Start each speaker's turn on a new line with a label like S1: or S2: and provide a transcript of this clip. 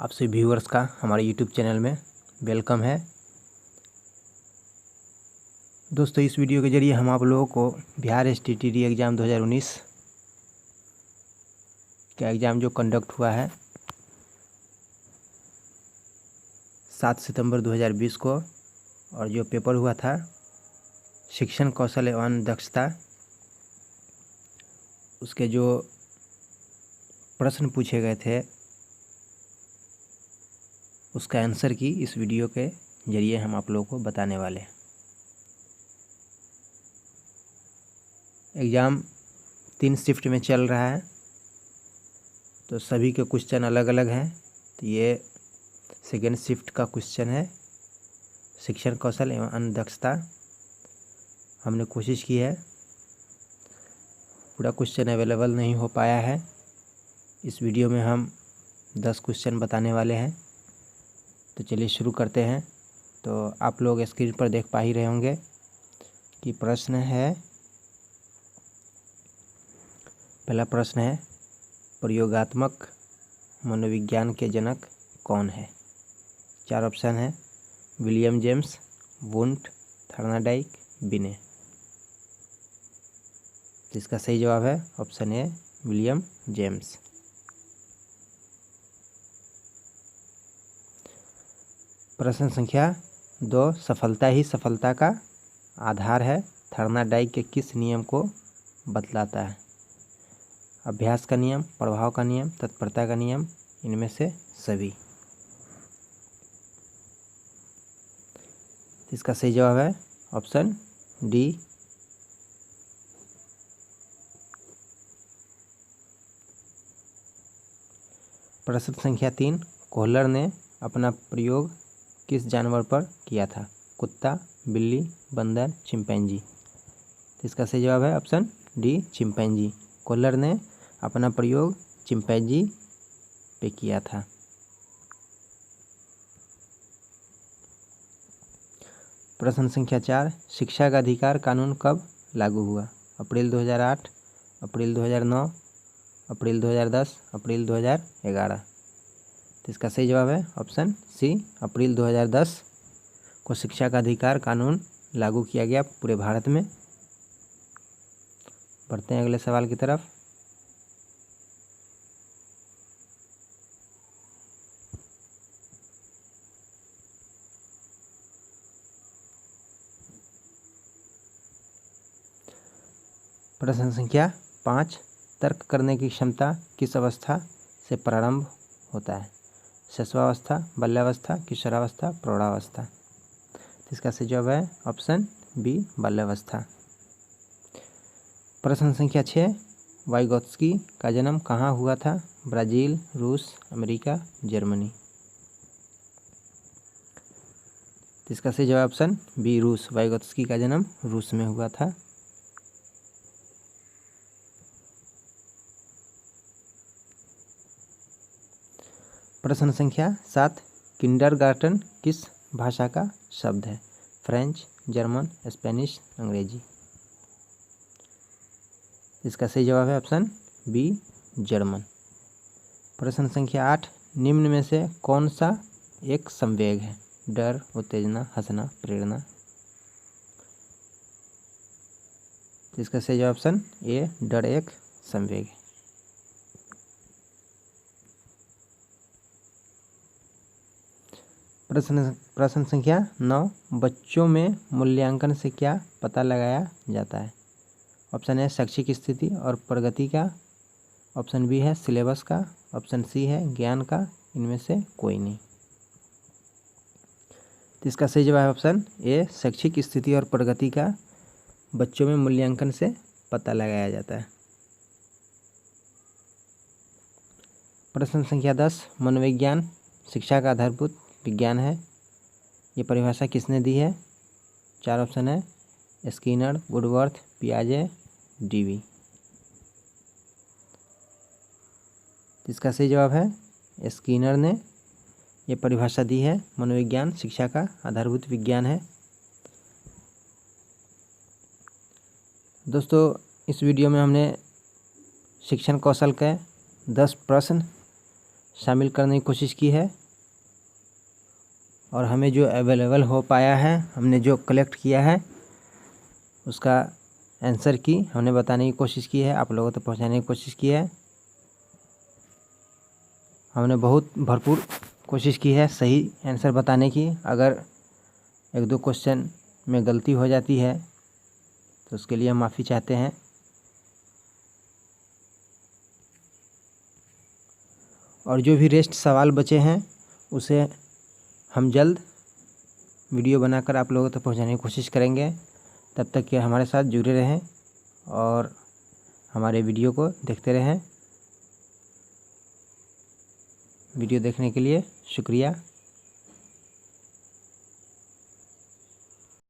S1: आप सभी व्यूअर्स का हमारे यूट्यूब चैनल में वेलकम है। दोस्तों, इस वीडियो के जरिए हम आप लोगों को बिहार STTD एग्ज़ाम 2019 का एग्ज़ाम जो कंडक्ट हुआ है 7 सितंबर 2020 को, और जो पेपर हुआ था शिक्षण कौशल एवं दक्षता, उसके जो प्रश्न पूछे गए थे उसका आंसर की इस वीडियो के जरिए हम आप लोगों को बताने वाले हैं। एग्ज़ाम 3 शिफ्ट में चल रहा है, तो सभी के क्वेश्चन अलग अलग हैं। तो ये सेकेंड शिफ्ट का क्वेश्चन है, शिक्षण कौशल एवं अन्य दक्षता। हमने कोशिश की है, पूरा क्वेश्चन अवेलेबल नहीं हो पाया है। इस वीडियो में हम 10 क्वेश्चन बताने वाले हैं। तो चलिए शुरू करते हैं। तो आप लोग स्क्रीन पर देख पा ही रहे होंगे कि प्रश्न है, पहला प्रश्न है, प्रयोगात्मक मनोविज्ञान के जनक कौन है? 4 ऑप्शन है, विलियम जेम्स, वुंट, थर्नाडाइक, बिने। इसका सही जवाब है ऑप्शन ए, विलियम जेम्स। प्रश्न संख्या 2, सफलता ही सफलता का आधार है, थर्नाडाइक के किस नियम को बतलाता है? अभ्यास का नियम, प्रभाव का नियम, तत्परता का नियम, इनमें से सभी। इसका सही जवाब है ऑप्शन डी। प्रश्न संख्या 3, कोहलर ने अपना प्रयोग किस जानवर पर किया था? कुत्ता, बिल्ली, बंदर, चिंपैंजी। इसका सही जवाब है ऑप्शन डी, चिंपैंजी। कोहलर ने अपना प्रयोग चिंपैंजी पे किया था। प्रश्न संख्या 4, शिक्षा का अधिकार कानून कब लागू हुआ? अप्रैल 2008, अप्रैल 2009, अप्रैल 2010, अप्रैल 2011। तो इसका सही जवाब है ऑप्शन सी, अप्रैल 2010 को शिक्षा का अधिकार कानून लागू किया गया पूरे भारत में। बढ़ते हैं अगले सवाल की तरफ। प्रश्न संख्या 5, तर्क करने की क्षमता किस अवस्था से प्रारंभ होता है? शिशुअवस्था, बाल्यावस्था, किशोरावस्था, प्रौढ़ावस्था। इसका सही जवाब है ऑप्शन बी, बाल्यावस्था। प्रश्न संख्या 6, वाइगोत्स्की का जन्म कहाँ हुआ था? ब्राज़ील, रूस, अमेरिका, जर्मनी। इसका सही जवाब ऑप्शन बी, रूस। वाइगोत्स्की का जन्म रूस में हुआ था। प्रश्न संख्या 7, किंडरगार्टन किस भाषा का शब्द है? फ्रेंच, जर्मन, स्पेनिश, अंग्रेजी। इसका सही जवाब है ऑप्शन बी, जर्मन। प्रश्न संख्या 8, निम्न में से कौन सा एक संवेग है? डर, उत्तेजना, हंसना, प्रेरणा। इसका सही जवाब ऑप्शन ए, डर एक संवेग है। प्रश्न संख्या 9, बच्चों में मूल्यांकन से क्या पता लगाया जाता है? ऑप्शन ए, शैक्षिक स्थिति और प्रगति का, ऑप्शन बी है सिलेबस का, ऑप्शन सी है ज्ञान का, इनमें से कोई नहीं। तो इसका सही जवाब है ऑप्शन ए, शैक्षिक स्थिति और प्रगति का बच्चों में मूल्यांकन से पता लगाया जाता है। प्रश्न संख्या 10, मनोविज्ञान शिक्षा का आधारभूत विज्ञान है, ये परिभाषा किसने दी है? 4 ऑप्शन है, स्किनर, वुडवर्थ, पियाजे, डीवी। इसका सही जवाब है स्किनर ने ये परिभाषा दी है, मनोविज्ञान शिक्षा का आधारभूत विज्ञान है। दोस्तों, इस वीडियो में हमने शिक्षण कौशल के 10 प्रश्न शामिल करने की कोशिश की है और हमें जो अवेलेबल हो पाया है, हमने जो कलेक्ट किया है उसका आंसर की हमने बताने की कोशिश की है, आप लोगों तक पहुंचाने की कोशिश की है। हमने बहुत भरपूर कोशिश की है सही आंसर बताने की। अगर एक दो क्वेश्चन में गलती हो जाती है तो उसके लिए हम माफ़ी चाहते हैं। और जो भी रेस्ट सवाल बचे हैं उसे हम जल्द वीडियो बनाकर आप लोगों तक पहुंचाने की कोशिश करेंगे। तब तक के हमारे साथ जुड़े रहें और हमारे वीडियो को देखते रहें। वीडियो देखने के लिए शुक्रिया।